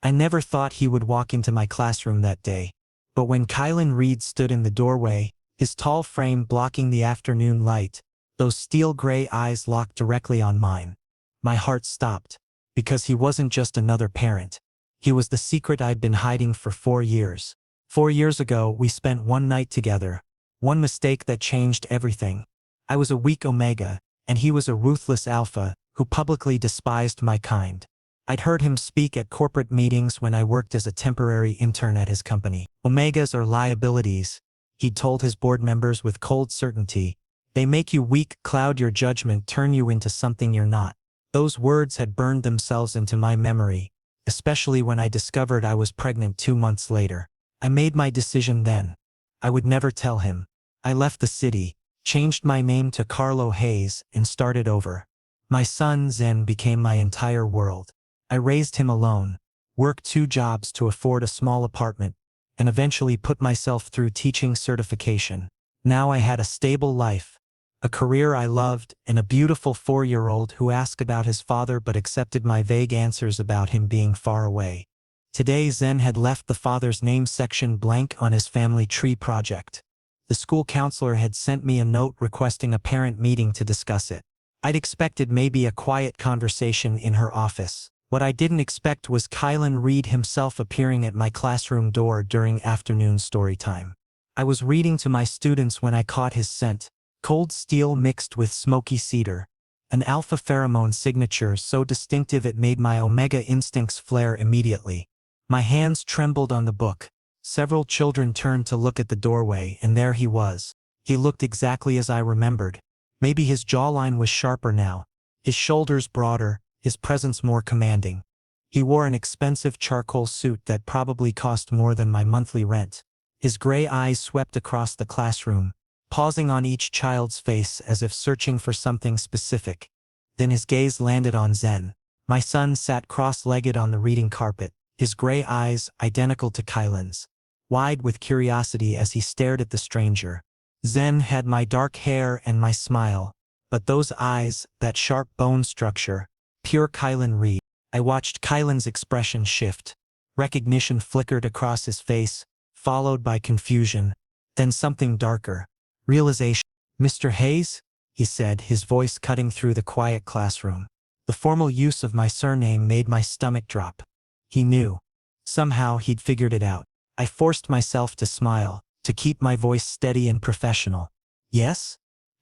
I never thought he would walk into my classroom that day. But when Kylen Reed stood in the doorway, his tall frame blocking the afternoon light, those steel-gray eyes locked directly on mine, my heart stopped. Because he wasn't just another parent. He was the secret I'd been hiding for 4 years. 4 years ago, we spent one night together. One mistake that changed everything. I was a weak omega, and he was a ruthless alpha, who publicly despised my kind. I'd heard him speak at corporate meetings when I worked as a temporary intern at his company. Omegas are liabilities, he'd told his board members with cold certainty. They make you weak, cloud your judgment, turn you into something you're not. Those words had burned themselves into my memory, especially when I discovered I was pregnant 2 months later. I made my decision then. I would never tell him. I left the city, changed my name to Carlo Hayes, and started over. My son Zen became my entire world. I raised him alone, worked 2 jobs to afford a small apartment, and eventually put myself through teaching certification. Now I had a stable life, a career I loved, and a beautiful 4-year-old who asked about his father but accepted my vague answers about him being far away. Today Zen had left the father's name section blank on his family tree project. The school counselor had sent me a note requesting a parent meeting to discuss it. I'd expected maybe a quiet conversation in her office. What I didn't expect was Kylen Reed himself appearing at my classroom door during afternoon story time. I was reading to my students when I caught his scent, cold steel mixed with smoky cedar, an alpha pheromone signature so distinctive it made my omega instincts flare immediately. My hands trembled on the book. Several children turned to look at the doorway, and there he was. He looked exactly as I remembered. Maybe his jawline was sharper now, his shoulders broader, his presence more commanding. He wore an expensive charcoal suit that probably cost more than my monthly rent. His gray eyes swept across the classroom, pausing on each child's face as if searching for something specific. Then his gaze landed on Zen. My son sat cross-legged on the reading carpet, his gray eyes, identical to Kylen's, wide with curiosity as he stared at the stranger. Zen had my dark hair and my smile, but those eyes, that sharp bone structure, pure Kylen Reed. I watched Kylen's expression shift. Recognition flickered across his face, followed by confusion, then something darker. Realization. "Mr. Hayes?" he said, his voice cutting through the quiet classroom. The formal use of my surname made my stomach drop. He knew. Somehow he'd figured it out. I forced myself to smile, to keep my voice steady and professional. "Yes?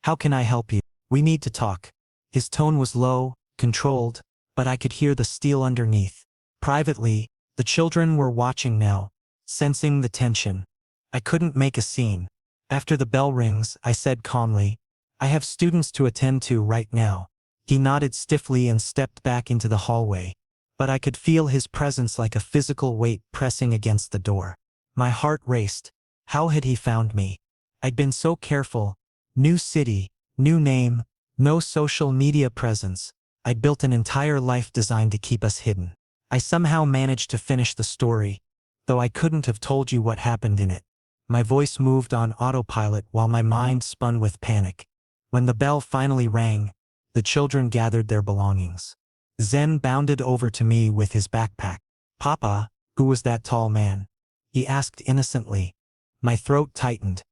How can I help you? We need to talk." His tone was low, controlled, but I could hear the steel underneath. Privately, the children were watching now, sensing the tension. I couldn't make a scene. After the bell rings, I said calmly, "I have students to attend to right now." He nodded stiffly and stepped back into the hallway, but I could feel his presence like a physical weight pressing against the door. My heart raced. How had he found me? I'd been so careful. New city, new name, no social media presence. I'd built an entire life designed to keep us hidden. I somehow managed to finish the story, though I couldn't have told you what happened in it. My voice moved on autopilot while my mind spun with panic. When the bell finally rang, the children gathered their belongings. Zen bounded over to me with his backpack. "Papa, who was that tall man?" he asked innocently. My throat tightened.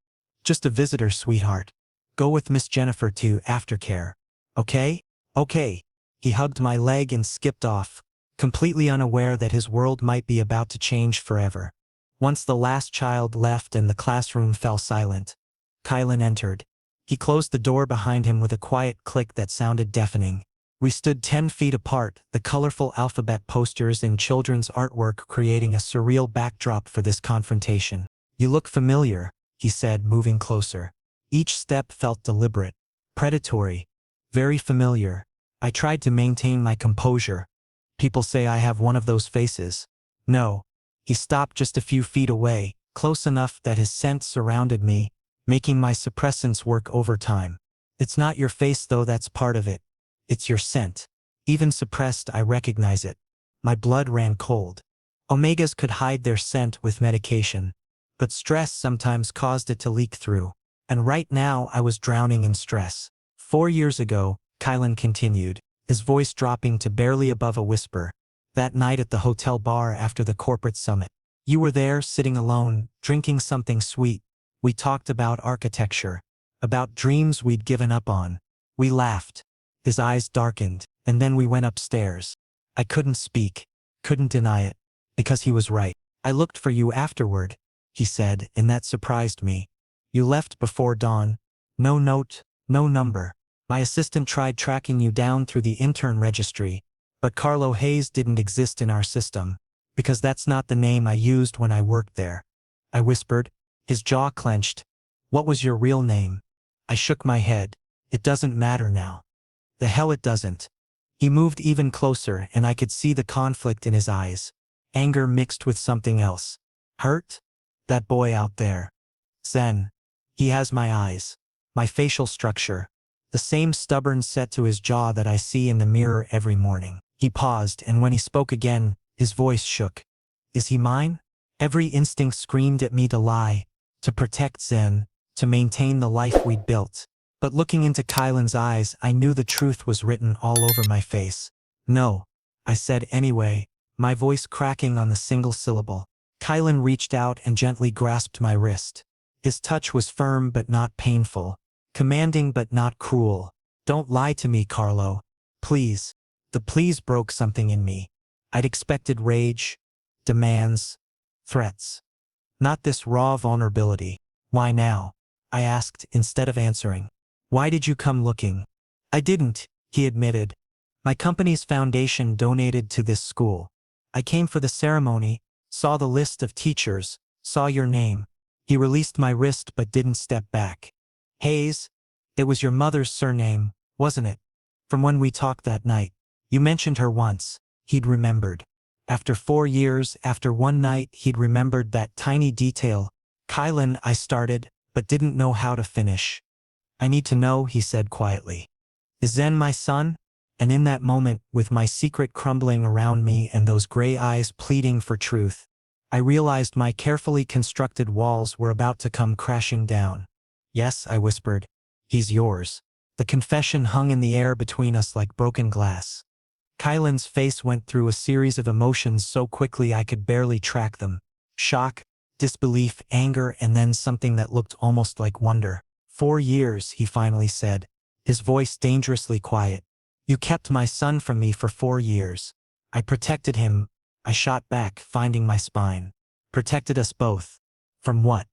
"Just a visitor, sweetheart. Go with Miss Jennifer to aftercare. Okay? Okay." He hugged my leg and skipped off, completely unaware that his world might be about to change forever. Once the last child left and the classroom fell silent, Kylen entered. He closed the door behind him with a quiet click that sounded deafening. We stood 10 feet apart, the colorful alphabet posters and children's artwork creating a surreal backdrop for this confrontation. "You look familiar," he said, moving closer. Each step felt deliberate, predatory, very familiar. I tried to maintain my composure. "People say I have one of those faces." "No." He stopped just a few feet away, close enough that his scent surrounded me, making my suppressants work overtime. "It's not your face though, that's part of it. It's your scent. Even suppressed, I recognize it." My blood ran cold. Omegas could hide their scent with medication, but stress sometimes caused it to leak through. And right now I was drowning in stress. 4 years ago, Kylen continued, his voice dropping to barely above a whisper, That night at the hotel bar after the corporate summit. You were there, sitting alone, drinking something sweet. We talked about architecture, about dreams we'd given up on. We laughed. His eyes darkened, and then we went upstairs. I couldn't speak, couldn't deny it, because he was right. I looked for you afterward, he said, and that surprised me. You left before dawn. No note, no number. My assistant tried tracking you down through the intern registry, but Carlo Hayes didn't exist in our system, because that's not the name I used when I worked there. I whispered. His jaw clenched. What was your real name? I shook my head. It doesn't matter now. The hell it doesn't. He moved even closer, and I could see the conflict in his eyes. Anger mixed with something else. Hurt? That boy out there. Zen. He has my eyes. My facial structure. The same stubborn set to his jaw that I see in the mirror every morning. He paused, and when he spoke again, his voice shook. Is he mine? Every instinct screamed at me to lie, to protect Zen, to maintain the life we'd built. But looking into Kylen's eyes, I knew the truth was written all over my face. No, I said anyway, my voice cracking on the single syllable. Kylen reached out and gently grasped my wrist. His touch was firm but not painful, commanding but not cruel. Don't lie to me, Carlo. Please. The please broke something in me. I'd expected rage, demands, threats. Not this raw vulnerability. Why now? I asked instead of answering. Why did you come looking? I didn't, he admitted. My company's foundation donated to this school. I came for the ceremony, saw the list of teachers, saw your name. He released my wrist but didn't step back. Hayes, it was your mother's surname, wasn't it? From when we talked that night. You mentioned her once. He'd remembered. After 4 years, after one night, he'd remembered that tiny detail. Kylen, I started, but didn't know how to finish. I need to know, he said quietly. Is Zen my son? And in that moment, with my secret crumbling around me and those gray eyes pleading for truth, I realized my carefully constructed walls were about to come crashing down. Yes, I whispered. He's yours. The confession hung in the air between us like broken glass. Kylen's face went through a series of emotions so quickly I could barely track them. Shock, disbelief, anger, and then something that looked almost like wonder. 4 years, he finally said, his voice dangerously quiet. You kept my son from me for 4 years. I protected him. I shot back, finding my spine. Protected us both. From what?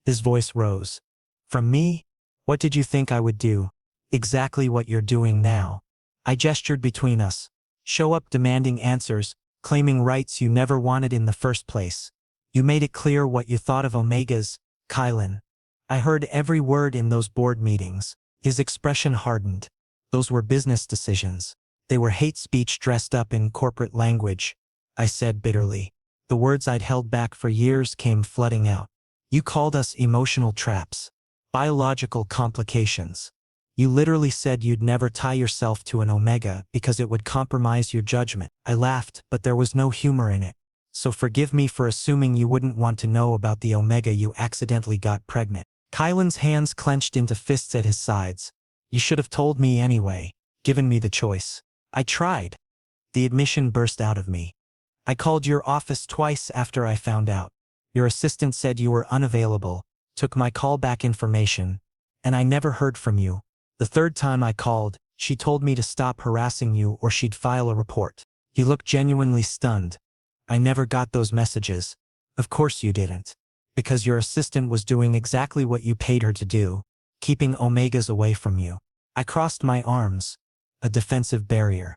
His voice rose. From me? What did you think I would do? Exactly what you're doing now. I gestured between us. Show up demanding answers, claiming rights you never wanted in the first place. You made it clear what you thought of Omegas, Kylen. I heard every word in those board meetings. His expression hardened. Those were business decisions. They were hate speech dressed up in corporate language, I said bitterly. The words I'd held back for years came flooding out. You called us emotional traps. Biological complications. You literally said you'd never tie yourself to an Omega because it would compromise your judgment. I laughed, but there was no humor in it. So forgive me for assuming you wouldn't want to know about the Omega you accidentally got pregnant. Kylen's hands clenched into fists at his sides. You should have told me anyway, given me the choice. I tried. The admission burst out of me. I called your office twice after I found out. Your assistant said you were unavailable, took my callback information, and I never heard from you. The third time I called, she told me to stop harassing you or she'd file a report. He looked genuinely stunned. I never got those messages. Of course you didn't. Because your assistant was doing exactly what you paid her to do, keeping Omegas away from you. I crossed my arms, a defensive barrier.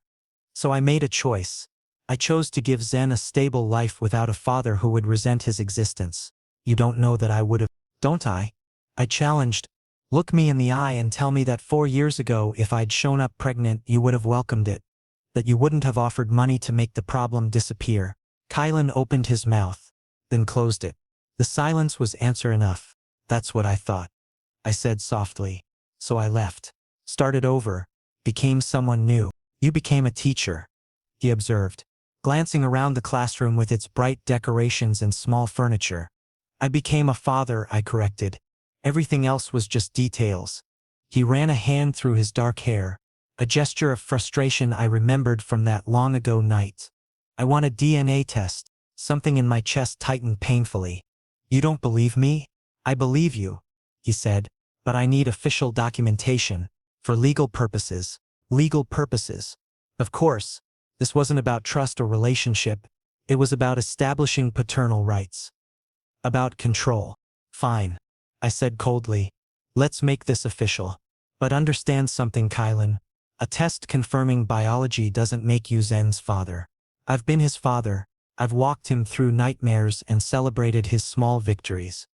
So I made a choice. I chose to give Zen a stable life without a father who would resent his existence. You don't know that I would have, don't I? I challenged. Look me in the eye and tell me that 4 years ago if I'd shown up pregnant you would have welcomed it. That you wouldn't have offered money to make the problem disappear. Kylen opened his mouth, then closed it. The silence was answer enough. That's what I thought. I said softly. So I left. Started over. Became someone new. You became a teacher, he observed, glancing around the classroom with its bright decorations and small furniture. I became a father, I corrected. Everything else was just details. He ran a hand through his dark hair, a gesture of frustration I remembered from that long ago night. I want a DNA test. Something in my chest tightened painfully. You don't believe me? I believe you, he said, but I need official documentation. For legal purposes. Legal purposes. Of course, this wasn't about trust or relationship. It was about establishing paternal rights. About control. Fine, I said coldly. Let's make this official. But understand something, Kylen. A test confirming biology doesn't make you Zen's father. I've been his father. I've walked him through nightmares and celebrated his small victories.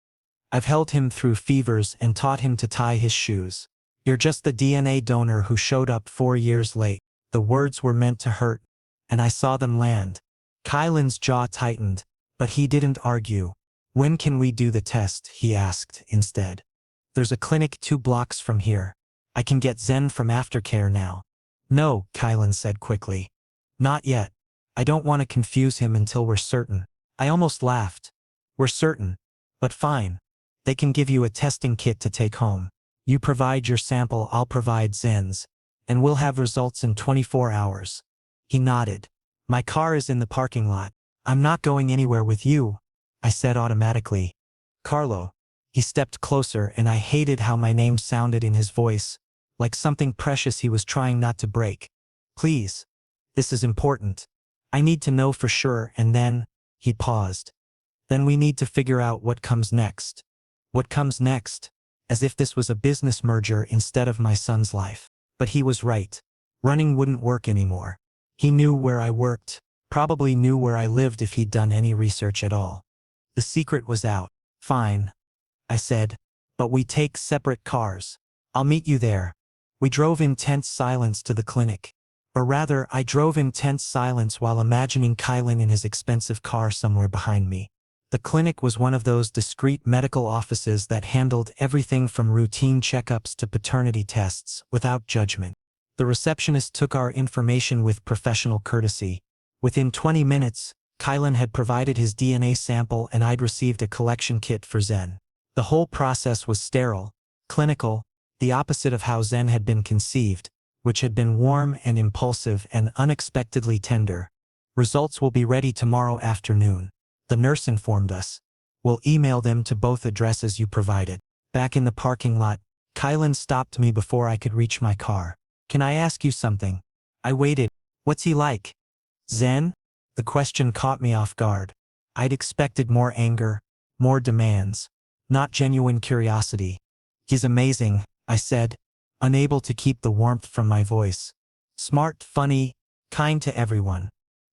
I've held him through fevers and taught him to tie his shoes. You're just the DNA donor who showed up 4 years late. The words were meant to hurt, and I saw them land. Kylen's jaw tightened, but he didn't argue. When can we do the test? He asked instead. There's a clinic 2 blocks from here. I can get Zen from aftercare now. No, Kylen said quickly. Not yet. I don't want to confuse him until we're certain. I almost laughed. We're certain. But fine. They can give you a testing kit to take home. You provide your sample, I'll provide Zen's. And we'll have results in 24 hours. He nodded. My car is in the parking lot. I'm not going anywhere with you, I said automatically. Carlo. He stepped closer and I hated how my name sounded in his voice, like something precious he was trying not to break. Please. This is important. I need to know for sure, and then, he paused. Then we need to figure out what comes next. What comes next? As if this was a business merger instead of my son's life. But he was right. Running wouldn't work anymore. He knew where I worked, probably knew where I lived if he'd done any research at all. The secret was out. Fine, I said, but we take separate cars. I'll meet you there. We drove in tense silence to the clinic. Or rather, I drove in tense silence while imagining Kylen in his expensive car somewhere behind me. The clinic was one of those discreet medical offices that handled everything from routine checkups to paternity tests, without judgment. The receptionist took our information with professional courtesy. Within 20 minutes, Kylen had provided his DNA sample and I'd received a collection kit for Zen. The whole process was sterile, clinical, the opposite of how Zen had been conceived, which had been warm and impulsive and unexpectedly tender. Results will be ready tomorrow afternoon, the nurse informed us. We'll email them to both addresses you provided. Back in the parking lot, Kylen stopped me before I could reach my car. Can I ask you something? I waited. What's he like? Zen? The question caught me off guard. I'd expected more anger, more demands, not genuine curiosity. He's amazing, I said, unable to keep the warmth from my voice. Smart, funny, kind to everyone.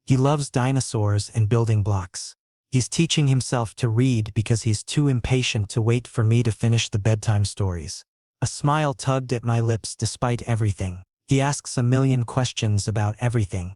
He loves dinosaurs and building blocks. He's teaching himself to read because he's too impatient to wait for me to finish the bedtime stories. A smile tugged at my lips despite everything. He asks a million questions about everything.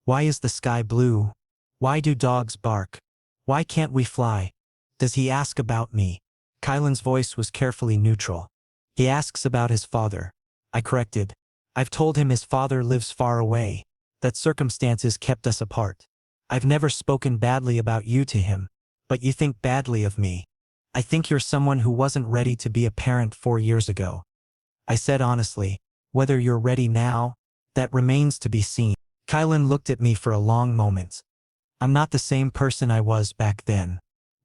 Why is the sky blue? Why do dogs bark? Why can't we fly? Does he ask about me? Kylen's voice was carefully neutral. He asks about his father. I corrected. I've told him his father lives far away, that circumstances kept us apart. I've never spoken badly about you to him, but you think badly of me. I think you're someone who wasn't ready to be a parent 4 years ago. I said honestly, whether you're ready now, that remains to be seen. Kylen looked at me for a long moment. I'm not the same person I was back then.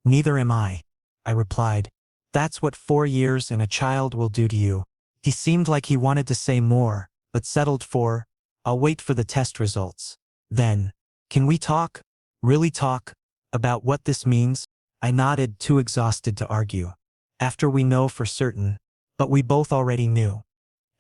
Neither am I replied. That's what 4 years and a child will do to you. He seemed like he wanted to say more, but settled for, I'll wait for the test results. Then, can we talk? Really talk? About what this means? I nodded, too exhausted to argue. After we know for certain. But we both already knew.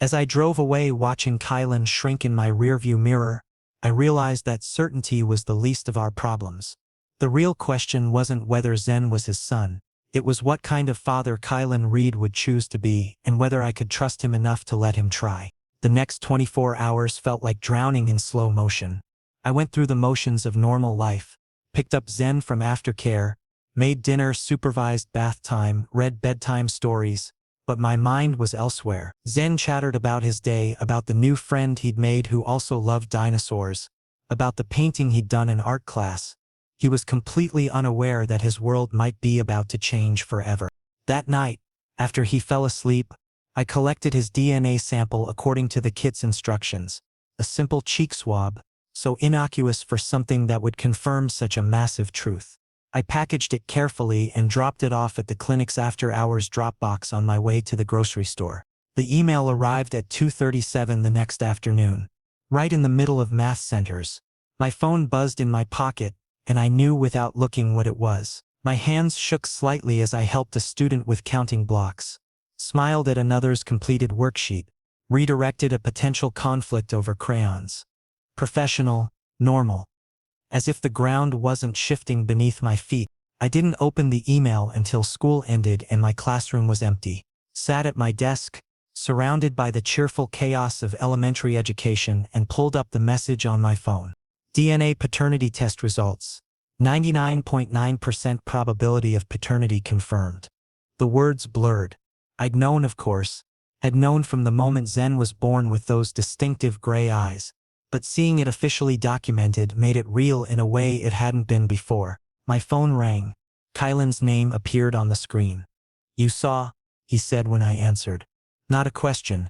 As I drove away watching Kylen shrink in my rearview mirror, I realized that certainty was the least of our problems. The real question wasn't whether Zen was his son. It was what kind of father Kylen Reed would choose to be and whether I could trust him enough to let him try. The next 24 hours felt like drowning in slow motion. I went through the motions of normal life, picked up Zen from aftercare, made dinner, supervised bath time, read bedtime stories, but my mind was elsewhere. Zen chattered about his day, about the new friend he'd made who also loved dinosaurs, about the painting he'd done in art class. He was completely unaware that his world might be about to change forever. That night, after he fell asleep, I collected his DNA sample according to the kit's instructions. A simple cheek swab, so innocuous for something that would confirm such a massive truth. I packaged it carefully and dropped it off at the clinic's after-hours drop box on my way to the grocery store. The email arrived at 2:37 the next afternoon, right in the middle of math centers. My phone buzzed in my pocket, and I knew without looking what it was. My hands shook slightly as I helped a student with counting blocks, smiled at another's completed worksheet, redirected a potential conflict over crayons. Professional, normal. As if the ground wasn't shifting beneath my feet. I didn't open the email until school ended and my classroom was empty. Sat at my desk, surrounded by the cheerful chaos of elementary education, and pulled up the message on my phone. DNA paternity test results. 99.9% probability of paternity confirmed. The words blurred. I'd known, of course, had known from the moment Zen was born with those distinctive gray eyes, but seeing it officially documented made it real in a way it hadn't been before. My phone rang. Kylen's name appeared on the screen. "You saw?" he said when I answered. Not a question.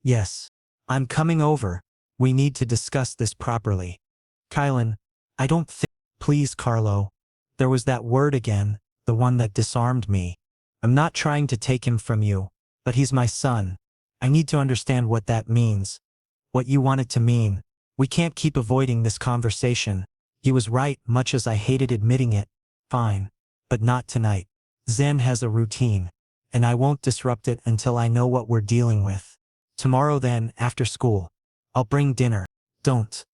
"Yes. I'm coming over. We need to discuss this properly." "Kylen, I don't think—" "Please, Carlo." There was that word again, the one that disarmed me. "I'm not trying to take him from you, but he's my son. I need to understand what that means. What you want it to mean. We can't keep avoiding this conversation." He was right, much as I hated admitting it. "Fine. But not tonight. Zen has a routine, and I won't disrupt it until I know what we're dealing with. Tomorrow then, after school. I'll bring dinner." "Don't."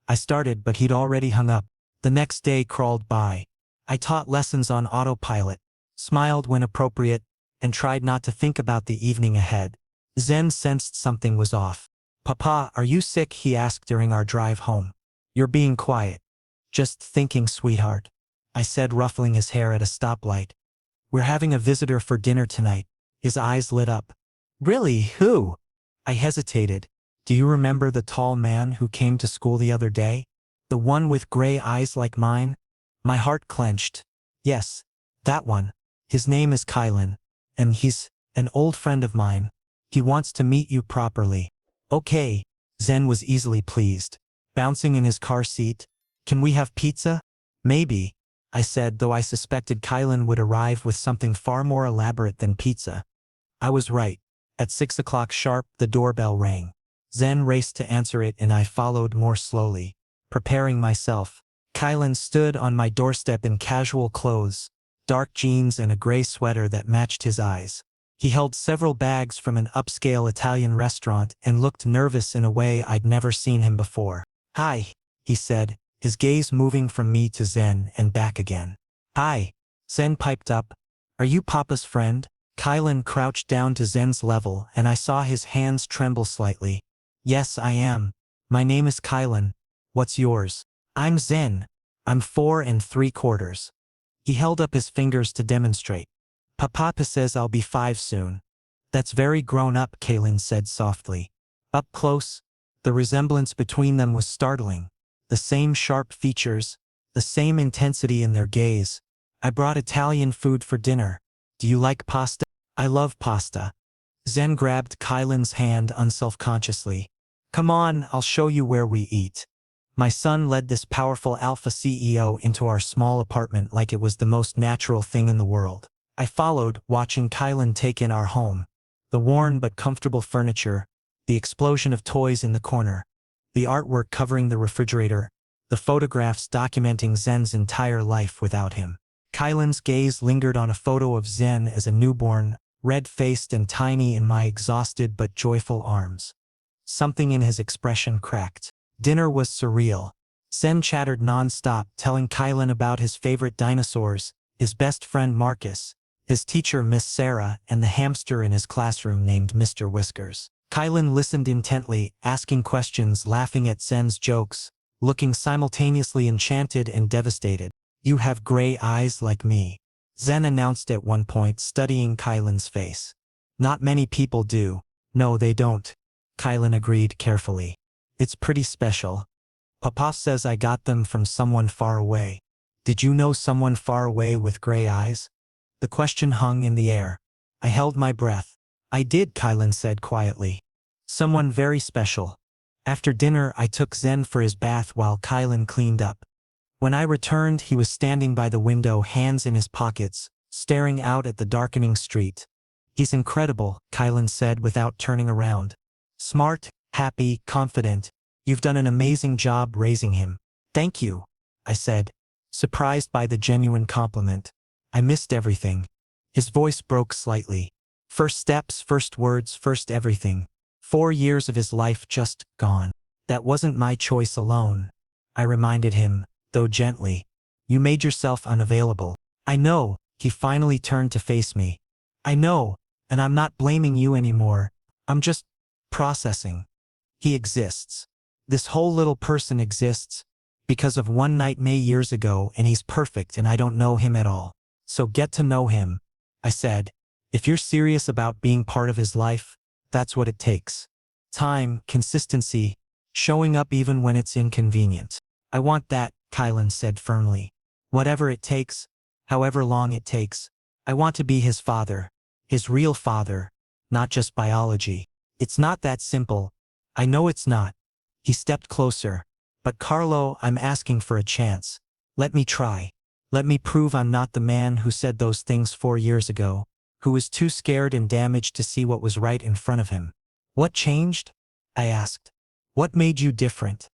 I started, but he'd already hung up. The next day crawled by. I taught lessons on autopilot, smiled when appropriate, and tried not to think about the evening ahead. Zen sensed something was off. "Papa, are you sick?" he asked during our drive home. "You're being quiet." "Just thinking, sweetheart," I said, ruffling his hair at a stoplight. "We're having a visitor for dinner tonight." His eyes lit up. "Really? Who?" I hesitated. "Do you remember the tall man who came to school the other day? The one with gray eyes like mine?" My heart clenched. "Yes, that one. His name is Kylen, and he's an old friend of mine. He wants to meet you properly." "Okay." Zen was easily pleased, bouncing in his car seat. "Can we have pizza?" "Maybe," I said, though I suspected Kylen would arrive with something far more elaborate than pizza. I was right. At 6 o'clock sharp, the doorbell rang. Zen raced to answer it and I followed more slowly, preparing myself. Kylen stood on my doorstep in casual clothes, dark jeans and a gray sweater that matched his eyes. He held several bags from an upscale Italian restaurant and looked nervous in a way I'd never seen him before. "Hi," he said, his gaze moving from me to Zen and back again. "Hi." Zen piped up. "Are you Papa's friend?" Kylen crouched down to Zen's level and I saw his hands tremble slightly. "Yes, I am. My name is Kylen. What's yours?" "I'm Zen. I'm 4 3/4." He held up his fingers to demonstrate. "Papa says I'll be 5 soon." "That's very grown up," Kylen said softly. Up close, the resemblance between them was startling. The same sharp features, the same intensity in their gaze. "I brought Italian food for dinner. Do you like pasta?" "I love pasta." Zen grabbed Kylen's hand unselfconsciously. "Come on, I'll show you where we eat." My son led this powerful alpha CEO into our small apartment like it was the most natural thing in the world. I followed, watching Kylen take in our home. The worn but comfortable furniture, the explosion of toys in the corner, the artwork covering the refrigerator, the photographs documenting Zen's entire life without him. Kylen's gaze lingered on a photo of Zen as a newborn, red-faced and tiny in my exhausted but joyful arms. Something in his expression cracked. Dinner was surreal. Zen chattered non-stop, telling Kylen about his favorite dinosaurs, his best friend Marcus, his teacher Miss Sarah, and the hamster in his classroom named Mr. Whiskers. Kylen listened intently, asking questions, laughing at Zen's jokes, looking simultaneously enchanted and devastated. "You have gray eyes like me," Zen announced at one point, studying Kylen's face. "Not many people do." "No, they don't," Kylen agreed carefully. "It's pretty special. Papa says I got them from someone far away." "Did you know someone far away with gray eyes?" The question hung in the air. I held my breath. "I did," Kylen said quietly. "Someone very special. After dinner, I took Zen for his bath while Kylen cleaned up. When I returned, he was standing by the window, hands in his pockets, staring out at the darkening street. He's incredible, Kylen said without turning around. Smart, happy, confident. You've done an amazing job raising him. Thank you, I said, surprised by the genuine compliment. I missed everything. His voice broke slightly. First steps, first words, first everything. 4 years of his life just gone. That wasn't my choice alone, I reminded him, though gently. You made yourself unavailable. I know, he finally turned to face me. I know, and I'm not blaming you anymore. I'm just processing. He exists. This whole little person exists because of one night May years ago, and he's perfect and I don't know him at all. So get to know him, I said. If you're serious about being part of his life, that's what it takes. Time, consistency, showing up even when it's inconvenient. I want that, Kylen said firmly. Whatever it takes, however long it takes. I want to be his father, his real father, not just biology. It's not that simple. I know it's not. He stepped closer. But Carlo, I'm asking for a chance. Let me try. Let me prove I'm not the man who said those things 4 years ago, who was too scared and damaged to see what was right in front of him. What changed? I asked. What made you different?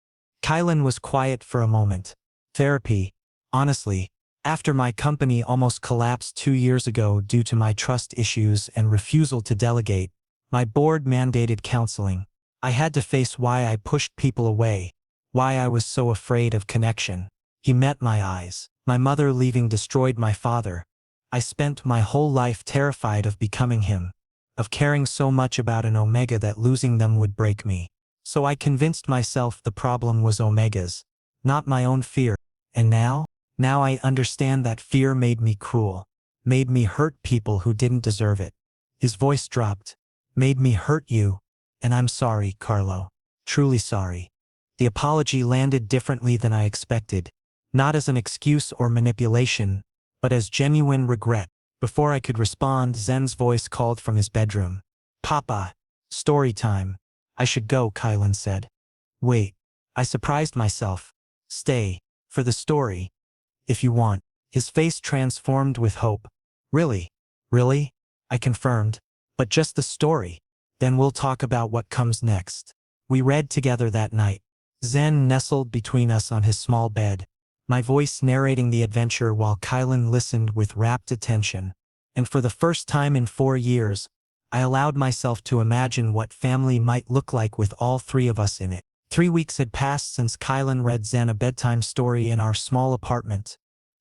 Kylen was quiet for a moment. Therapy. Honestly, after my company almost collapsed 2 years ago due to my trust issues and refusal to delegate, my board mandated counseling. I had to face why I pushed people away, why I was so afraid of connection. He met my eyes. My mother leaving destroyed my father. I spent my whole life terrified of becoming him, of caring so much about an omega that losing them would break me. So I convinced myself the problem was omegas, not my own fear. And now I understand that fear made me cruel, made me hurt people who didn't deserve it. His voice dropped. Made me hurt you. And I'm sorry, Carlo. Truly sorry. The apology landed differently than I expected, not as an excuse or manipulation, but as genuine regret. Before I could respond, Zen's voice called from his bedroom. Papa, story time. I should go, Kylen said. Wait. I surprised myself. Stay. For the story. If you want. His face transformed with hope. Really? Really? I confirmed. But just the story. Then we'll talk about what comes next. We read together that night. Zen nestled between us on his small bed, my voice narrating the adventure while Kylen listened with rapt attention. And for the first time in 4 years, I allowed myself to imagine what family might look like with all 3 of us in it. 3 weeks had passed since Kylen read Zen a bedtime story in our small apartment.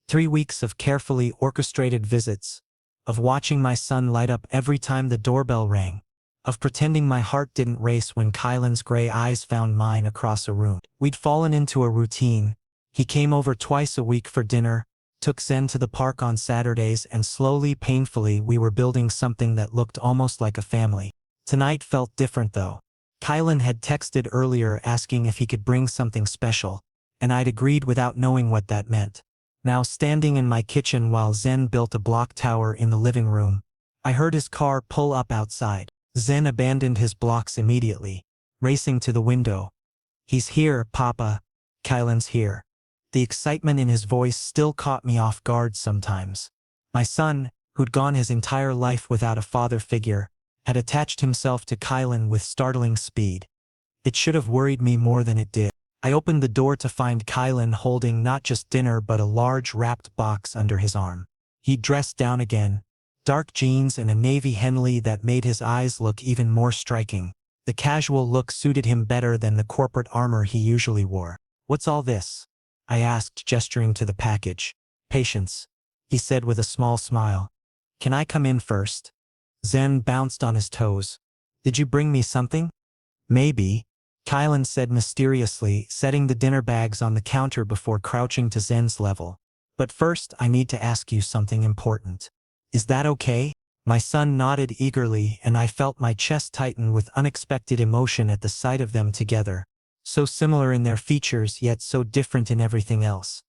3 weeks of carefully orchestrated visits, of watching my son light up every time the doorbell rang, of pretending my heart didn't race when Kylen's gray eyes found mine across a room. We'd fallen into a routine. He came over twice a week for dinner, took Zen to the park on Saturdays, and slowly, painfully, we were building something that looked almost like a family. Tonight felt different though. Kylen had texted earlier asking if he could bring something special, and I'd agreed without knowing what that meant. Now standing in my kitchen while Zen built a block tower in the living room, I heard his car pull up outside. Zen abandoned his blocks immediately, racing to the window. He's here, Papa. Kylen's here. The excitement in his voice still caught me off guard sometimes. My son, who'd gone his entire life without a father figure, had attached himself to Kylen with startling speed. It should have worried me more than it did. I opened the door to find Kylen holding not just dinner but a large wrapped box under his arm. He'd dressed down again, dark jeans and a navy Henley that made his eyes look even more striking. The casual look suited him better than the corporate armor he usually wore. What's all this? I asked, gesturing to the package. Patience, he said with a small smile. Can I come in first? Zen bounced on his toes. Did you bring me something? Maybe, Kylen said mysteriously, setting the dinner bags on the counter before crouching to Zen's level. But first I need to ask you something important. Is that okay? My son nodded eagerly, and I felt my chest tighten with unexpected emotion at the sight of them together. So similar in their features, yet so different in everything else.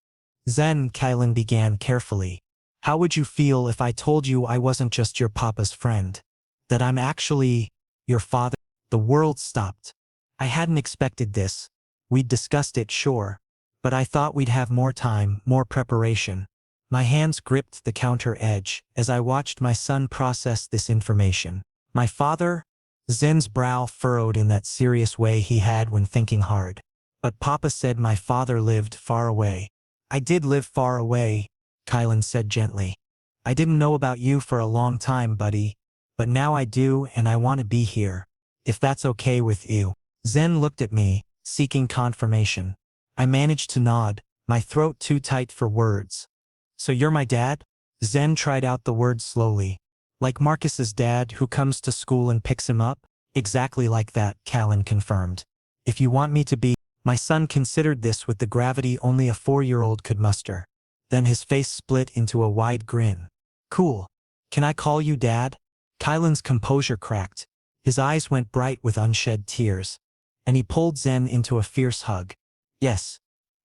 Zen, Kylen began carefully. How would you feel if I told you I wasn't just your papa's friend? That I'm actually your father? The world stopped. I hadn't expected this. We'd discussed it, sure. But I thought we'd have more time, more preparation. My hands gripped the counter edge as I watched my son process this information. My father? Zen's brow furrowed in that serious way he had when thinking hard. But Papa said my father lived far away. I did live far away, Kylen said gently. I didn't know about you for a long time, buddy. But now I do, and I want to be here. If that's okay with you. Zen looked at me, seeking confirmation. I managed to nod, my throat too tight for words. So you're my dad? Zen tried out the word slowly. Like Marcus's dad who comes to school and picks him up? Exactly like that, Kylen confirmed. If you want me to be. My son considered this with the gravity only a 4-year-old could muster. Then his face split into a wide grin. Cool. Can I call you Dad? Kylen's composure cracked. His eyes went bright with unshed tears. And he pulled Zen into a fierce hug. Yes.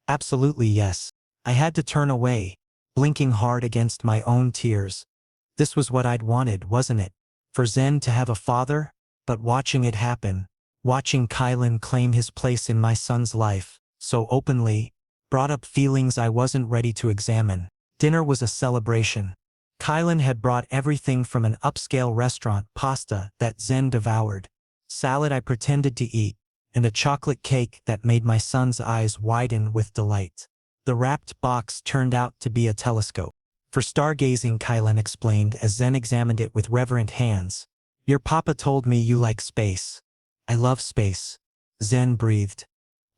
Absolutely yes. I had to turn away, blinking hard against my own tears. This was what I'd wanted, wasn't it? For Zen to have a father? But watching it happen, watching Kylen claim his place in my son's life, so openly, brought up feelings I wasn't ready to examine. Dinner was a celebration. Kylen had brought everything from an upscale restaurant pasta that Zen devoured, salad I pretended to eat, and a chocolate cake that made my son's eyes widen with delight. The wrapped box turned out to be a telescope. For stargazing, Kylen explained as Zen examined it with reverent hands. Your papa told me you like space. I love space. Zen breathed.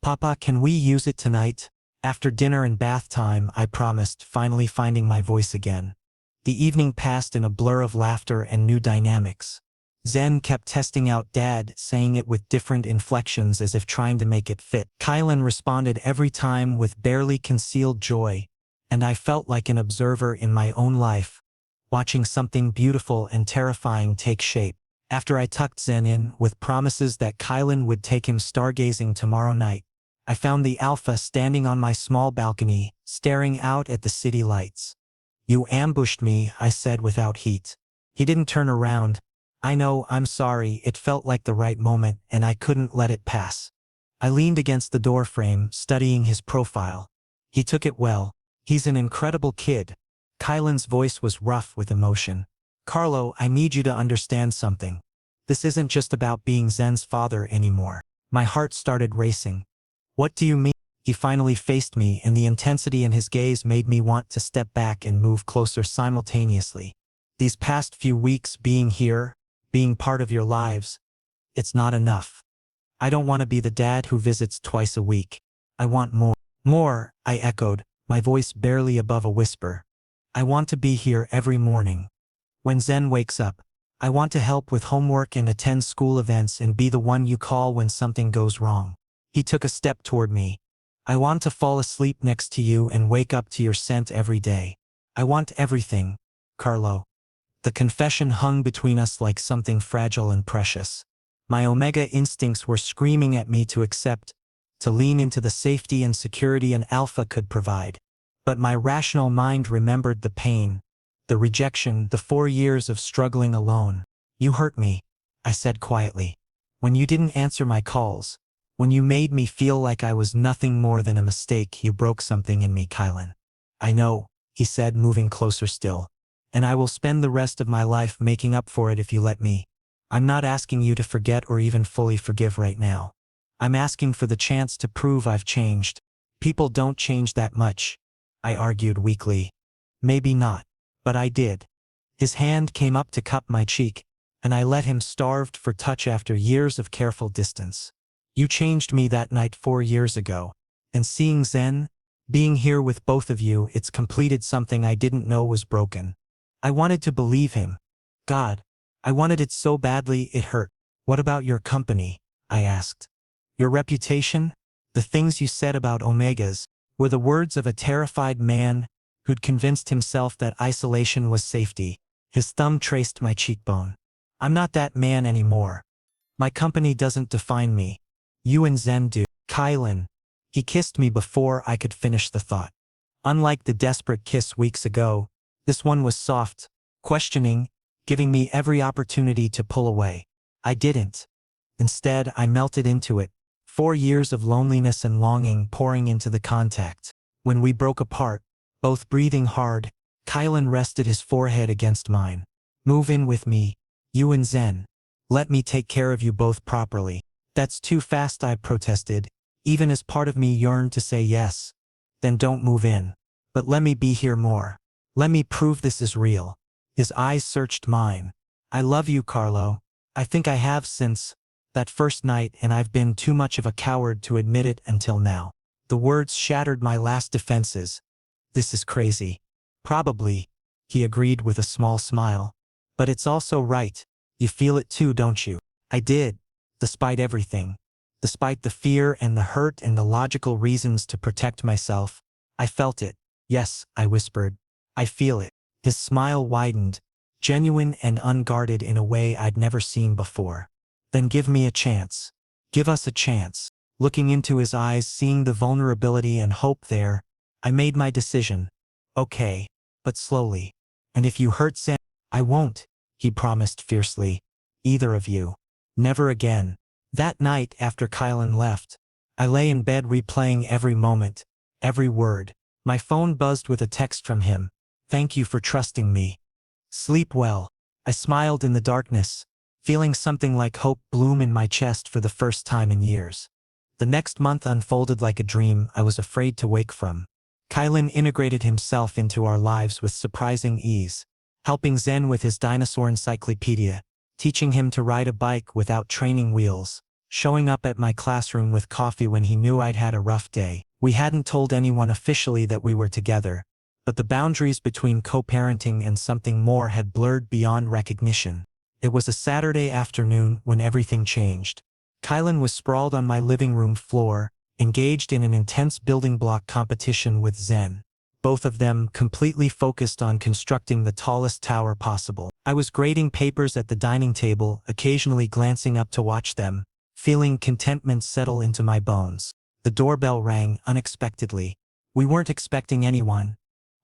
Papa, can we use it tonight? After dinner and bath time, I promised, finally finding my voice again. The evening passed in a blur of laughter and new dynamics. Zen kept testing out Dad, saying it with different inflections as if trying to make it fit. Kylen responded every time with barely concealed joy, and I felt like an observer in my own life, watching something beautiful and terrifying take shape. After I tucked Zen in with promises that Kylen would take him stargazing tomorrow night, I found the alpha standing on my small balcony, staring out at the city lights. You ambushed me, I said without heat. He didn't turn around. I know, I'm sorry, it felt like the right moment, and I couldn't let it pass. I leaned against the doorframe, studying his profile. He took it well. He's an incredible kid. Kylen's voice was rough with emotion. Carlo, I need you to understand something. This isn't just about being Zen's father anymore. My heart started racing. What do you mean? He finally faced me, and the intensity in his gaze made me want to step back and move closer simultaneously. These past few weeks being here, being part of your lives, it's not enough. I don't want to be the dad who visits twice a week. I want more. More, I echoed, my voice barely above a whisper. I want to be here every morning. When Zen wakes up, I want to help with homework and attend school events and be the one you call when something goes wrong. He took a step toward me. I want to fall asleep next to you and wake up to your scent every day. I want everything, Carlo. The confession hung between us like something fragile and precious. My omega instincts were screaming at me to accept, to lean into the safety and security an alpha could provide. But my rational mind remembered the pain, the rejection, the 4 years of struggling alone. You hurt me, I said quietly. When you didn't answer my calls, when you made me feel like I was nothing more than a mistake, you broke something in me, Kylen. I know, he said, moving closer still. And I will spend the rest of my life making up for it if you let me. I'm not asking you to forget or even fully forgive right now. I'm asking for the chance to prove I've changed. People don't change that much, I argued weakly. Maybe not, but I did. His hand came up to cup my cheek, and I let him, starved for touch after years of careful distance. You changed me that night 4 years ago, and seeing Zen, being here with both of you, it's completed something I didn't know was broken. I wanted to believe him. God, I wanted it so badly it hurt. What about your company? I asked. Your reputation? The things you said about Omegas were the words of a terrified man who'd convinced himself that isolation was safety. His thumb traced my cheekbone. I'm not that man anymore. My company doesn't define me. You and Zen do. Kylen. He kissed me before I could finish the thought. Unlike the desperate kiss weeks ago, this one was soft, questioning, giving me every opportunity to pull away. I didn't. Instead, I melted into it, 4 years of loneliness and longing pouring into the contact. When we broke apart, both breathing hard, Kylen rested his forehead against mine. Move in with me, you and Zen. Let me take care of you both properly. That's too fast, I protested, even as part of me yearned to say yes. Then don't move in. But let me be here more. Let me prove this is real. His eyes searched mine. I love you, Carlo. I think I have since that first night, and I've been too much of a coward to admit it until now. The words shattered my last defenses. This is crazy. Probably, he agreed with a small smile. But it's also right. You feel it too, don't you? I did. Despite everything. Despite the fear and the hurt and the logical reasons to protect myself, I felt it. Yes, I whispered. I feel it. His smile widened, genuine and unguarded in a way I'd never seen before. Then give me a chance. Give us a chance. Looking into his eyes, seeing the vulnerability and hope there, I made my decision. Okay, but slowly. And if you hurt Sam, I won't, he promised fiercely. Either of you. Never again. That night after Kylen left, I lay in bed replaying every moment, every word. My phone buzzed with a text from him. Thank you for trusting me. Sleep well. I smiled in the darkness, feeling something like hope bloom in my chest for the first time in years. The next month unfolded like a dream I was afraid to wake from. Kylen integrated himself into our lives with surprising ease, helping Zen with his dinosaur encyclopedia, teaching him to ride a bike without training wheels, showing up at my classroom with coffee when he knew I'd had a rough day. We hadn't told anyone officially that we were together, but the boundaries between co-parenting and something more had blurred beyond recognition. It was a Saturday afternoon when everything changed. Kylen was sprawled on my living room floor, engaged in an intense building block competition with Zen, both of them completely focused on constructing the tallest tower possible. I was grading papers at the dining table, occasionally glancing up to watch them, feeling contentment settle into my bones. The doorbell rang unexpectedly. We weren't expecting anyone.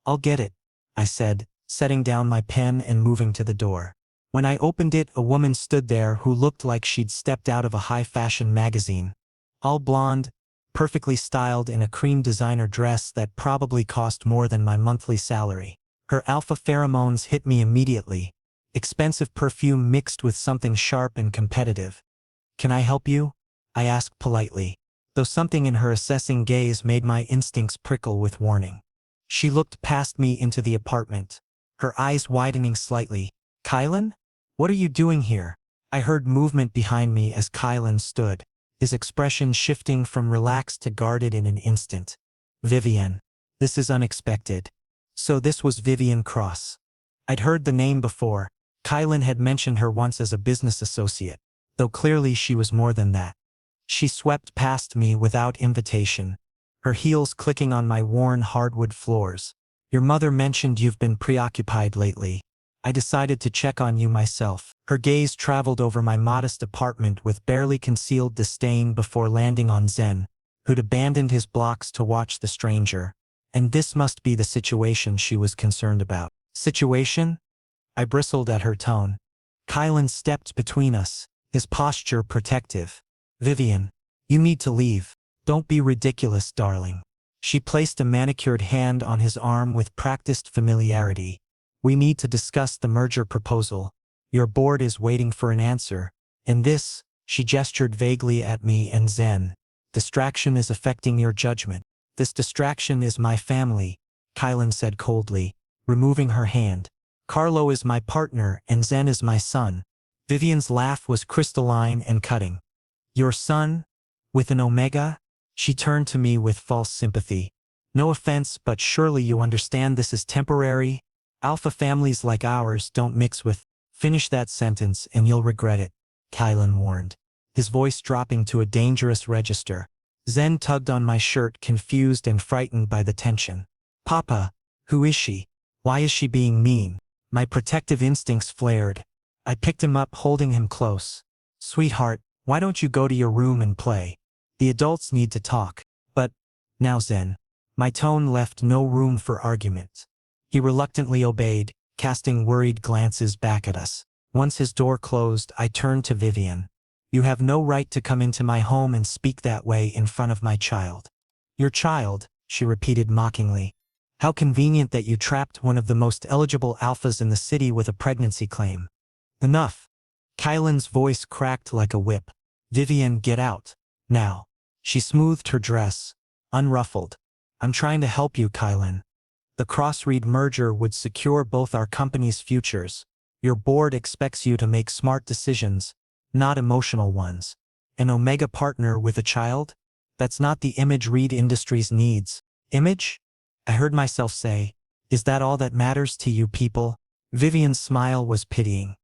I'll get it, I said, setting down my pen and moving to the door. When I opened it, a woman stood there who looked like she'd stepped out of a high-fashion magazine. All blonde, perfectly styled in a cream designer dress that probably cost more than my monthly salary. Her alpha pheromones hit me immediately. Expensive perfume mixed with something sharp and competitive. Can I help you? I asked politely, though something in her assessing gaze made my instincts prickle with warning. She looked past me into the apartment, her eyes widening slightly. Kylen? What are you doing here? I heard movement behind me as Kylen stood, his expression shifting from relaxed to guarded in an instant. Vivian. This is unexpected. So this was Vivian Cross. I'd heard the name before. Kylen had mentioned her once as a business associate, though clearly she was more than that. She swept past me without invitation, her heels clicking on my worn hardwood floors. Your mother mentioned you've been preoccupied lately. I decided to check on you myself. Her gaze traveled over my modest apartment with barely concealed disdain before landing on Zen, who'd abandoned his blocks to watch the stranger. And this must be the situation she was concerned about. Situation? I bristled at her tone. Kylen stepped between us, his posture protective. Vivian, you need to leave. Don't be ridiculous, darling. She placed a manicured hand on his arm with practiced familiarity. We need to discuss the merger proposal. Your board is waiting for an answer. And this, she gestured vaguely at me and Zen. Distraction is affecting your judgment. This distraction is my family, Kylen said coldly, removing her hand. Carlo is my partner and Zen is my son. Vivian's laugh was crystalline and cutting. Your son? With an omega? She turned to me with false sympathy. No offense, but surely you understand this is temporary? Alpha families like ours don't mix with. Finish that sentence and you'll regret it, Kylen warned, his voice dropping to a dangerous register. Zen tugged on my shirt, confused and frightened by the tension. Papa, who is she? Why is she being mean? My protective instincts flared. I picked him up, holding him close. Sweetheart, why don't you go to your room and play? The adults need to talk. But, now Zen. My tone left no room for argument. He reluctantly obeyed, casting worried glances back at us. Once his door closed, I turned to Vivian. You have no right to come into my home and speak that way in front of my child. Your child, she repeated mockingly. How convenient that you trapped one of the most eligible alphas in the city with a pregnancy claim. Enough. Kylen's voice cracked like a whip. Vivian, get out. Now. She smoothed her dress. Unruffled. I'm trying to help you, Kylen. The Crossread merger would secure both our company's futures. Your board expects you to make smart decisions, not emotional ones. An Omega partner with a child? That's not the image Reed Industries needs. Image? I heard myself say. Is that all that matters to you people? Vivian's smile was pitying.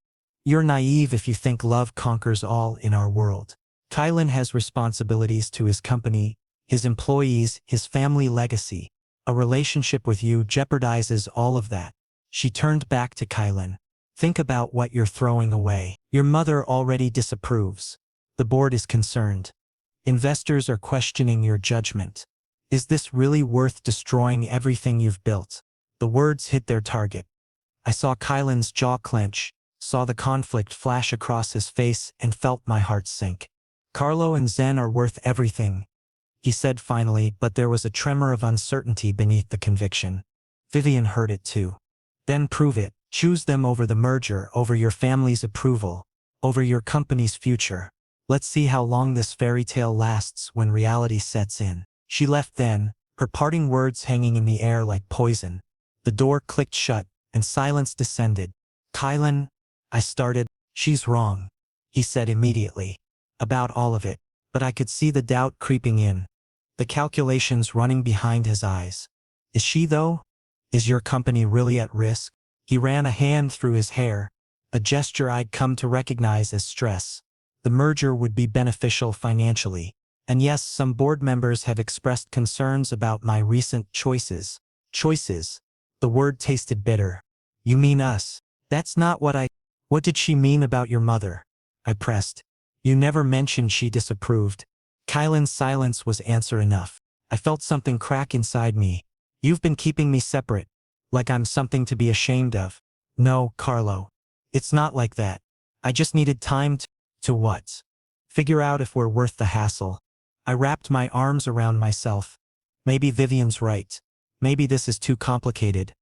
You're naive if you think love conquers all in our world. Kylen has responsibilities to his company, his employees, his family legacy. A relationship with you jeopardizes all of that. She turned back to Kylen. Think about what you're throwing away. Your mother already disapproves. The board is concerned. Investors are questioning your judgment. Is this really worth destroying everything you've built? The words hit their target. I saw Kylen's jaw clench, saw the conflict flash across his face, and felt my heart sink. Carlo and Zen are worth everything, he said finally, but there was a tremor of uncertainty beneath the conviction. Vivian heard it too. Then prove it. Choose them over the merger, over your family's approval, over your company's future. Let's see how long this fairy tale lasts when reality sets in. She left then, her parting words hanging in the air like poison. The door clicked shut, and silence descended. Kylen, I started. She's wrong, he said immediately. About all of it. But I could see the doubt creeping in. The calculations running behind his eyes. Is she though? Is your company really at risk? He ran a hand through his hair, a gesture I'd come to recognize as stress. The merger would be beneficial financially. And yes, some board members have expressed concerns about my recent choices. Choices. The word tasted bitter. You mean us? That's not what I... What did she mean about your mother? I pressed. You never mentioned she disapproved. Kylen's silence was answer enough. I felt something crack inside me. You've been keeping me separate. Like I'm something to be ashamed of. No, Carlo. It's not like that. I just needed time to what? Figure out if we're worth the hassle. I wrapped my arms around myself. Maybe Vivian's right. Maybe this is too complicated.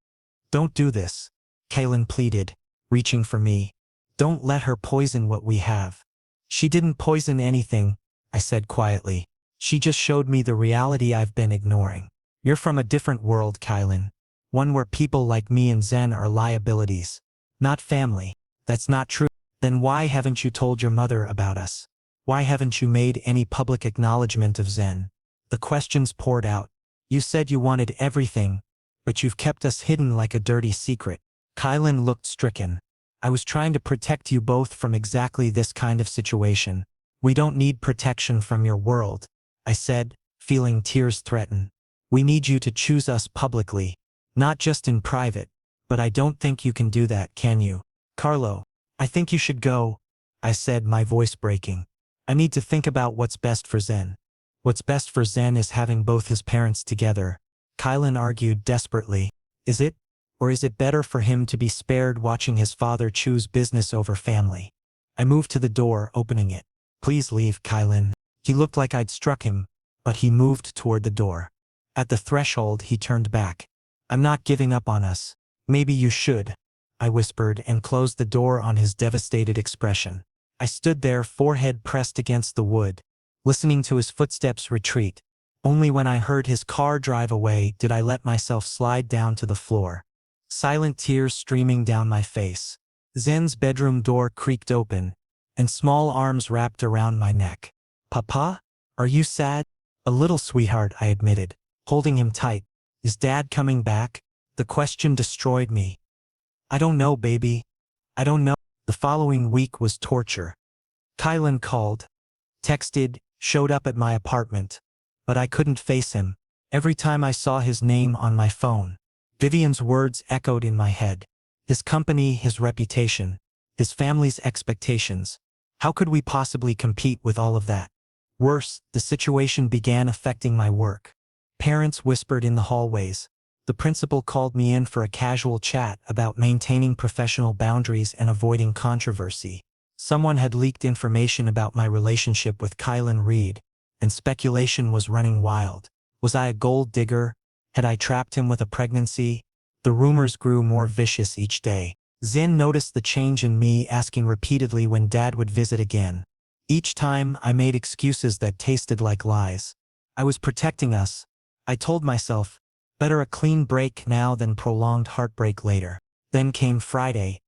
Don't do this, Kylen pleaded, reaching for me. Don't let her poison what we have. She didn't poison anything, I said quietly. She just showed me the reality I've been ignoring. You're from a different world, Kylen. One where people like me and Zen are liabilities, not family. That's not true. Then why haven't you told your mother about us? Why haven't you made any public acknowledgement of Zen? The questions poured out. You said you wanted everything, but you've kept us hidden like a dirty secret. Kylen looked stricken. I was trying to protect you both from exactly this kind of situation. We don't need protection from your world, I said, feeling tears threaten. We need you to choose us publicly, not just in private. But I don't think you can do that, can you? Carlo, I think you should go, I said, my voice breaking. I need to think about what's best for Zen. What's best for Zen is having both his parents together, Kylen argued desperately. Is it? Or is it better for him to be spared watching his father choose business over family? I moved to the door, opening it. Please leave, Kylen. He looked like I'd struck him, but he moved toward the door. At the threshold, he turned back. I'm not giving up on us. Maybe you should, I whispered and closed the door on his devastated expression. I stood there, forehead pressed against the wood, listening to his footsteps retreat. Only when I heard his car drive away did I let myself slide down to the floor. Silent tears streaming down my face. Zen's bedroom door creaked open, and small arms wrapped around my neck. Papa? Are you sad? A little, sweetheart, I admitted, holding him tight. Is Dad coming back? The question destroyed me. I don't know, baby. I don't know. The following week was torture. Kylen called, texted, showed up at my apartment. But I couldn't face him. Every time I saw his name on my phone, Vivian's words echoed in my head. His company, his reputation, his family's expectations. How could we possibly compete with all of that? Worse, the situation began affecting my work. Parents whispered in the hallways. The principal called me in for a casual chat about maintaining professional boundaries and avoiding controversy. Someone had leaked information about my relationship with Kylen Reed, and speculation was running wild. Was I a gold digger? Had I trapped him with a pregnancy? The rumors grew more vicious each day. Zen noticed the change in me, asking repeatedly when Dad would visit again. Each time, I made excuses that tasted like lies. I was protecting us. I told myself, better a clean break now than prolonged heartbreak later. Then came Friday,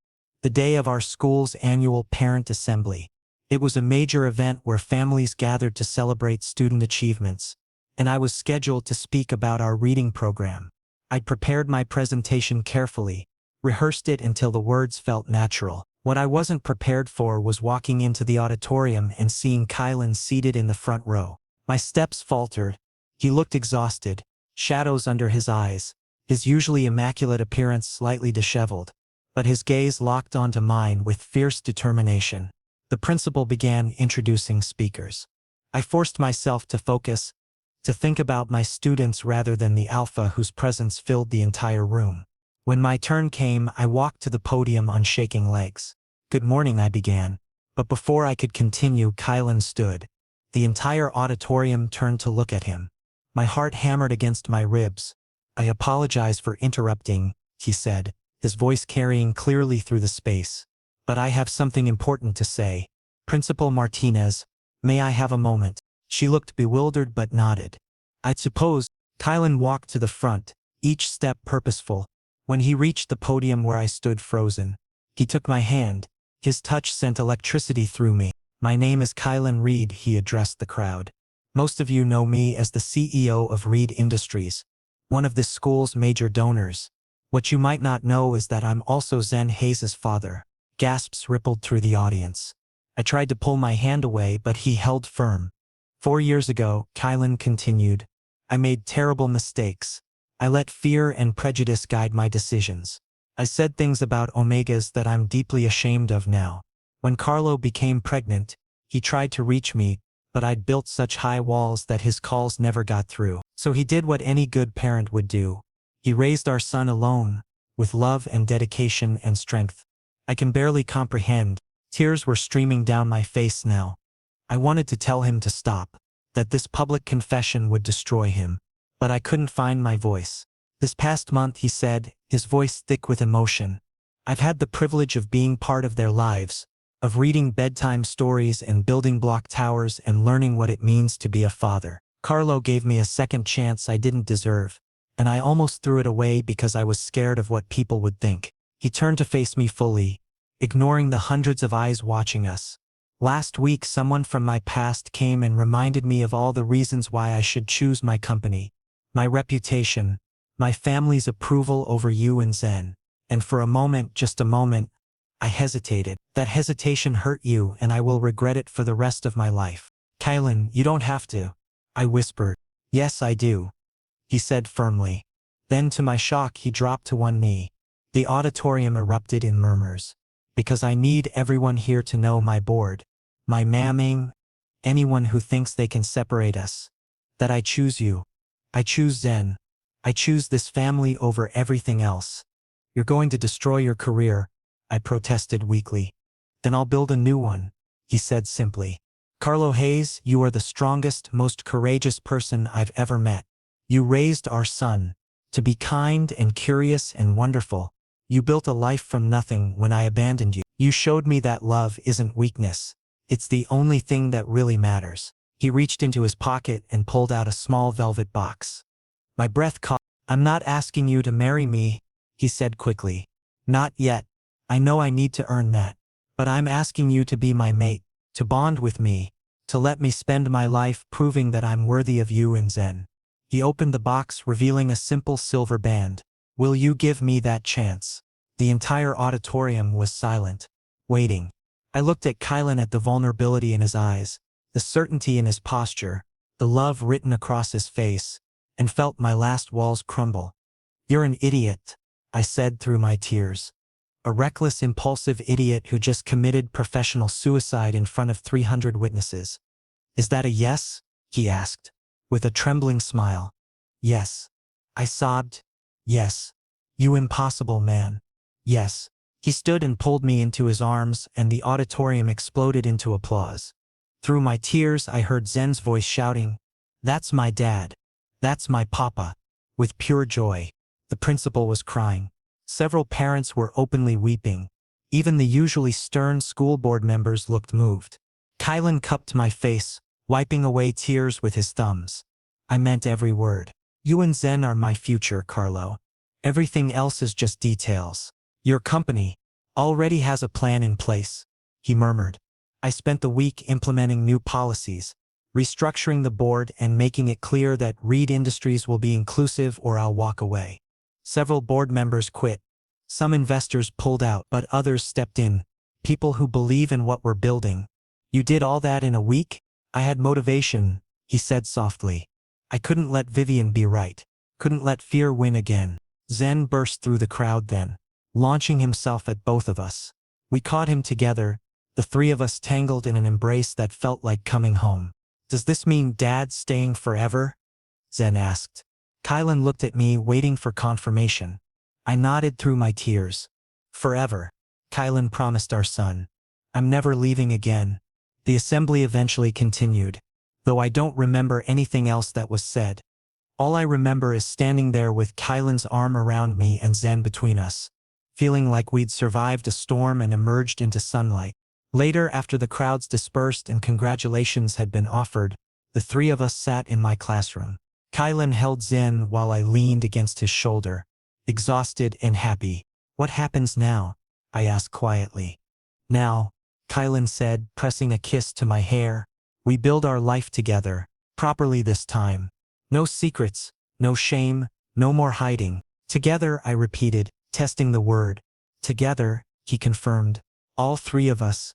the day of our school's annual parent assembly. It was a major event where families gathered to celebrate student achievements, and I was scheduled to speak about our reading program. I'd prepared my presentation carefully, rehearsed it until the words felt natural. What I wasn't prepared for was walking into the auditorium and seeing Kylen seated in the front row. My steps faltered. He looked exhausted, shadows under his eyes, his usually immaculate appearance slightly disheveled, but his gaze locked onto mine with fierce determination. The principal began introducing speakers. I forced myself to focus, to think about my students rather than the alpha whose presence filled the entire room. When my turn came, I walked to the podium on shaking legs. "Good morning," I began. But before I could continue, Kylen stood. The entire auditorium turned to look at him. My heart hammered against my ribs. "I apologize for interrupting," he said, his voice carrying clearly through the space. "But I have something important to say. Principal Martinez, may I have a moment?" She looked bewildered but nodded. "I suppose." Kylen walked to the front, each step purposeful. When he reached the podium where I stood frozen, he took my hand. His touch sent electricity through me. "My name is Kylen Reed," he addressed the crowd. "Most of you know me as the CEO of Reed Industries, one of this school's major donors. What you might not know is that I'm also Zen Hayes' father." Gasps rippled through the audience. I tried to pull my hand away, but he held firm. "4 years ago," Kylen continued, "I made terrible mistakes. I let fear and prejudice guide my decisions. I said things about omegas that I'm deeply ashamed of now. When Carlo became pregnant, he tried to reach me, but I'd built such high walls that his calls never got through. So he did what any good parent would do. He raised our son alone, with love and dedication and strength. I can barely comprehend." Tears were streaming down my face now. I wanted to tell him to stop, that this public confession would destroy him. But I couldn't find my voice. "This past month," he said, his voice thick with emotion, "I've had the privilege of being part of their lives, of reading bedtime stories and building block towers and learning what it means to be a father. Carlo gave me a second chance I didn't deserve, and I almost threw it away because I was scared of what people would think." He turned to face me fully, ignoring the hundreds of eyes watching us. "Last week, someone from my past came and reminded me of all the reasons why I should choose my company. My reputation, my family's approval over you and Zen. And for a moment, just a moment, I hesitated. That hesitation hurt you, and I will regret it for the rest of my life." "Kylen, you don't have to," I whispered. "Yes, I do," he said firmly. Then to my shock, he dropped to one knee. The auditorium erupted in murmurs. "Because I need everyone here to know, my board, my mamming, anyone who thinks they can separate us, that I choose you. I choose Zen. I choose this family over everything else." "You're going to destroy your career," I protested weakly. "Then I'll build a new one," he said simply. "Carlo Hayes, you are the strongest, most courageous person I've ever met. You raised our son to be kind and curious and wonderful. You built a life from nothing when I abandoned you. You showed me that love isn't weakness. It's the only thing that really matters." He reached into his pocket and pulled out a small velvet box. My breath caught. "I'm not asking you to marry me," he said quickly. "Not yet. I know I need to earn that. But I'm asking you to be my mate, to bond with me, to let me spend my life proving that I'm worthy of you and Zen." He opened the box, revealing a simple silver band. "Will you give me that chance?" The entire auditorium was silent, waiting. I looked at Kylen, at the vulnerability in his eyes, the certainty in his posture, the love written across his face, and felt my last walls crumble. "You're an idiot," I said through my tears. "A reckless, impulsive idiot who just committed professional suicide in front of 300 witnesses. Is that a yes?" he asked, with a trembling smile. "Yes." I sobbed. "Yes. You impossible man. Yes." He stood and pulled me into his arms, and the auditorium exploded into applause. Through my tears, I heard Zen's voice shouting, "That's my dad. That's my papa." With pure joy. The principal was crying. Several parents were openly weeping. Even the usually stern school board members looked moved. Kylen cupped my face, wiping away tears with his thumbs. "I meant every word. You and Zen are my future, Carlo. Everything else is just details. Your company already has a plan in place," he murmured. I spent the week implementing new policies, restructuring the board and making it clear that Reed Industries will be inclusive or I'll walk away. Several board members quit. Some investors pulled out, but others stepped in, people who believe in what we're building. "You did all that in a week?" "I had motivation," he said softly. "I couldn't let Vivian be right. Couldn't let fear win again." Zen burst through the crowd then, launching himself at both of us. We caught him together, the three of us tangled in an embrace that felt like coming home. "Does this mean Dad staying forever?" Zen asked. Kylen looked at me, waiting for confirmation. I nodded through my tears. "Forever," Kylen promised our son. "I'm never leaving again." The assembly eventually continued, though I don't remember anything else that was said. All I remember is standing there with Kylen's arm around me and Zen between us, feeling like we'd survived a storm and emerged into sunlight. Later, after the crowds dispersed and congratulations had been offered, the three of us sat in my classroom. Kylen held Zen while I leaned against his shoulder, exhausted and happy. "What happens now?" I asked quietly. "Now," Kylen said, pressing a kiss to my hair, "we build our life together, properly this time. No secrets, no shame, no more hiding." "Together," I repeated, testing the word. "Together," he confirmed. "All three of us."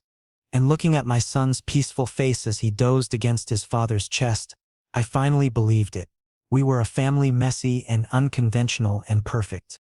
And looking at my son's peaceful face as he dozed against his father's chest, I finally believed it. We were a family, messy and unconventional and perfect.